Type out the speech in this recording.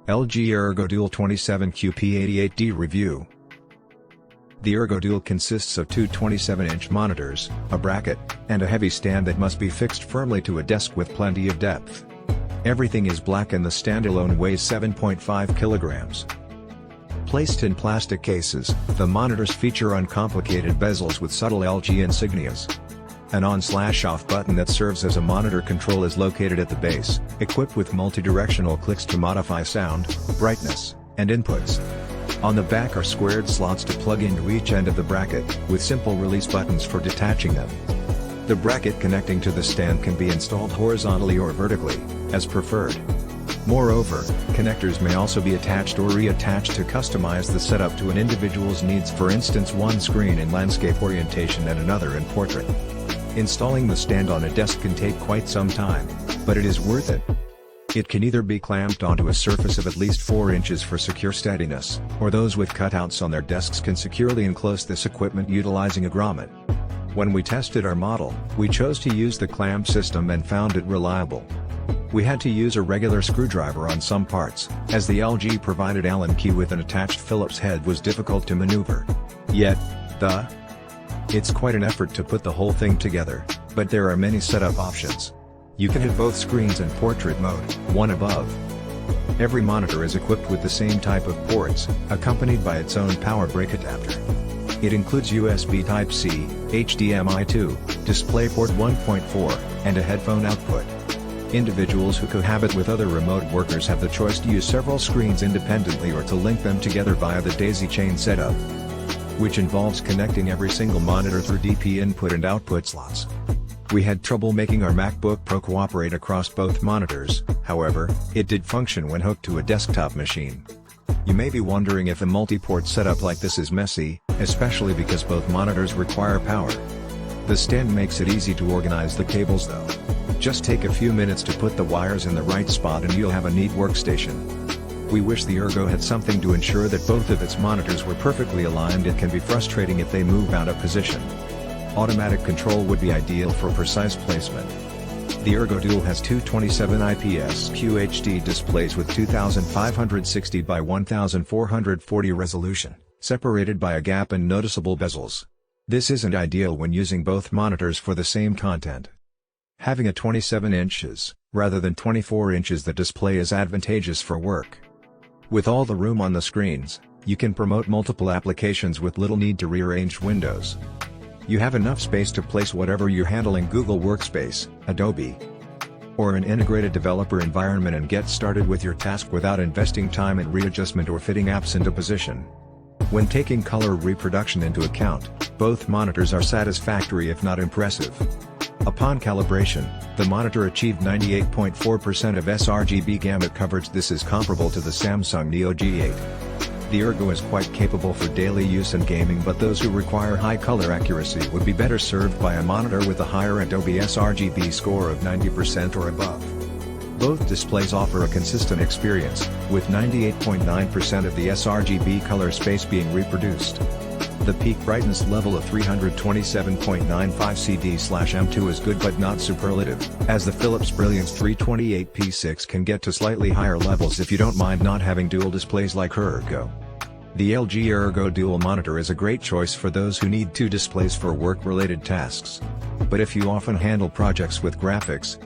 LG Ergo Dual 27QP88D review. The Ergo Dual consists of two 27-inch monitors, a bracket, and a heavy stand that must be fixed firmly to a desk with plenty of depth. Everything is black and the stand alone weighs 7.5 kilograms. Placed in plastic cases, the monitors feature uncomplicated bezels with subtle LG insignias. An on/off button that serves as a monitor control is located at the base, equipped with multi-directional clicks to modify sound, brightness, and inputs. On the back are squared slots to plug into each end of the bracket, with simple release buttons for detaching them. The bracket connecting to the stand can be installed horizontally or vertically, as preferred. Moreover, connectors may also be attached or reattached to customize the setup to an individual's needs, for instance one screen in landscape orientation and another in portrait. Installing the stand on a desk can take quite some time, but it is worth it. It can either be clamped onto a surface of at least 4 inches for secure steadiness, or those with cutouts on their desks can securely enclose this equipment utilizing a grommet. When we tested our model, we chose to use the clamp system and found it reliable. We had to use a regular screwdriver on some parts, as the LG provided Allen key with an attached Phillips head was difficult to maneuver. Yet, it's quite an effort to put the whole thing together, but there are many setup options. You can hit both screens in portrait mode, one above. Every monitor is equipped with the same type of ports, accompanied by its own power brick adapter. It includes USB Type-C, HDMI 2, DisplayPort 1.4, and a headphone output. Individuals who cohabit with other remote workers have the choice to use several screens independently or to link them together via the daisy chain setup, which involves connecting every single monitor through DP input and output slots. We had trouble making our MacBook Pro cooperate across both monitors, however, it did function when hooked to a desktop machine. You may be wondering if a multi-port setup like this is messy, especially because both monitors require power. The stand makes it easy to organize the cables though. Just take a few minutes to put the wires in the right spot and you'll have a neat workstation. We wish the Ergo had something to ensure that both of its monitors were perfectly aligned. It can be frustrating if they move out of position. Automatic control would be ideal for precise placement. The Ergo Dual has two 27 IPS QHD displays with 2560 by 1440 resolution, separated by a gap and noticeable bezels. This isn't ideal when using both monitors for the same content. Having a 27 inches, rather than 24 inches the display is advantageous for work. With all the room on the screens, you can promote multiple applications with little need to rearrange windows. You have enough space to place whatever you're handling: Google Workspace, Adobe, or an integrated developer environment, and get started with your task without investing time in readjustment or fitting apps into position. When taking color reproduction into account, both monitors are satisfactory if not impressive. Upon calibration, the monitor achieved 98.4% of sRGB gamut coverage. This is comparable to the Samsung Neo G8. The Ergo is quite capable for daily use and gaming, but those who require high color accuracy would be better served by a monitor with a higher Adobe sRGB score of 90% or above. Both displays offer a consistent experience, with 98.9% of the sRGB color space being reproduced. The peak brightness level of 327.95 CD/M2 is good but not superlative, as the Philips Brilliance 328P6 can get to slightly higher levels if you don't mind not having dual displays like Ergo. The LG Ergo Dual monitor is a great choice for those who need two displays for work-related tasks. But if you often handle projects with graphics,